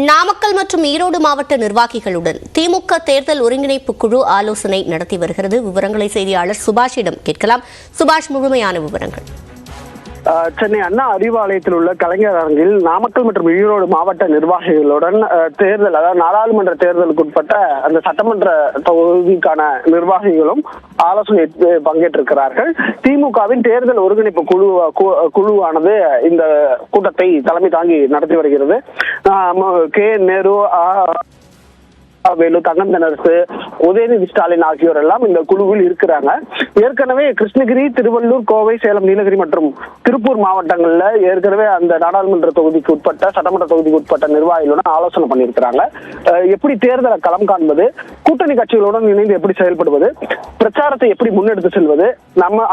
நாமக்கல் மற்றும் ஈரோடு மாவட்ட நிர்வாகிகளுடன் திமுக தேர்தல் ஒருங்கிணைப்பு குழு ஆலோசனை நடத்தி வருகிறது. விவரங்களை செய்தியாளர் சுபாஷிடம் கேட்கலாம். சுபாஷ், முழுமையான விவரங்கள். சென்னை அண்ணா அறிவாலயத்தில் உள்ள கலைஞர் அரங்கில் நாமக்கல் மற்றும் ஈரோடு மாவட்ட நிர்வாகிகளுடன் தேர்தல், அதாவது நாடாளுமன்ற தேர்தலுக்கு உட்பட்ட அந்த சட்டமன்ற தொகுதிக்கான நிர்வாகிகளும் ஆலோசனை பங்கேற்றிருக்கிறார்கள். திமுகவின் தேர்தல் ஒருங்கிணைப்பு குழுவானது இந்த கூட்டத்தை தலைமை தாங்கி நடத்தி வருகிறது. கே நேரு, வேலு, தங்கம் தென்னரசு, உதயநிதி ஸ்டாலின் ஆகியோர் எல்லாம் இந்த குழுவில் இருக்கிறாங்க. ஏற்கனவே கிருஷ்ணகிரி, திருவள்ளூர், கோவை, சேலம், நீலகிரி மற்றும் திருப்பூர் மாவட்டங்கள்ல ஏற்கனவே அந்த நாடாளுமன்ற தொகுதிக்கு உட்பட்ட சட்டமன்ற தொகுதிக்கு உட்பட்ட நிர்வாகிகளுடன் ஆலோசனை பண்ணியிருக்கிறாங்க. எப்படி தேர்தலை களம் காண்பது, கூட்டணி கட்சிகளுடன் இணைந்து எப்படி செயல்படுவது, பிரச்சாரத்தை எப்படி முன்னெடுத்து செல்வது,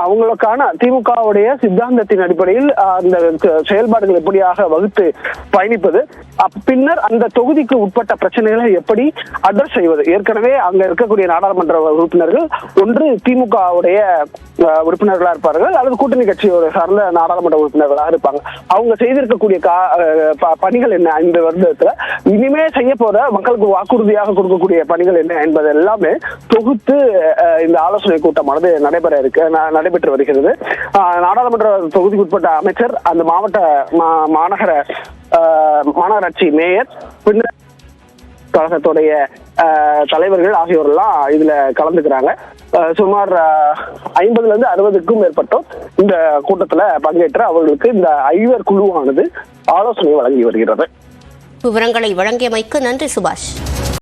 அவங்களுக்கான திமுகவுடைய சித்தாந்தத்தின் அடிப்படையில் அந்த செயல்பாடுகள் எப்படியாக வகுத்து பயணிப்பது, பின்னர் அந்த தொகுதிக்கு உட்பட்ட பிரச்சனைகளை எப்படி அட்ரஸ் செய்வது. ஏற்கனவே அங்க இருக்கக்கூடிய நாடாளுமன்ற உறுப்பினர்கள் ஒன்று திமுகவுடைய உறுப்பினர்களா இருப்பார்கள் அல்லது கூட்டணி கட்சியோட சார்ந்த நாடாளுமன்ற உறுப்பினர்களாக இருப்பாங்க. அவங்க செய்திருக்கக்கூடிய பணிகள் என்ன, இந்த வருடத்துல இனிமே செய்ய போற மக்களுக்கு வாக்குறுதியாக கொடுக்கக்கூடிய பணிகள் என்ன என்பது எல்லாமே தொகுத்து இந்த ஆலோசனை கூட்டமானது நடைபெற்று வருகிறது. நாடாளுமன்ற தொகுதிக்கு உட்பட்ட அமைச்சர், அந்த மாநகராட்சி மேயர், பின்னர் கழகத்துடைய தலைவர்கள் ஆகியோரெல்லாம் இதுல கலந்துக்கிறாங்க. சுமார் 50 to 60க்கும் மேற்பட்டோர் இந்த கூட்டத்துல பங்கேற்று அவர்களுக்கு இந்த 5 குழுவானது ஆலோசனை வழங்கி வருகிறது. விவரங்களை வழங்கியமைக்கு நன்றி சுபாஷ்.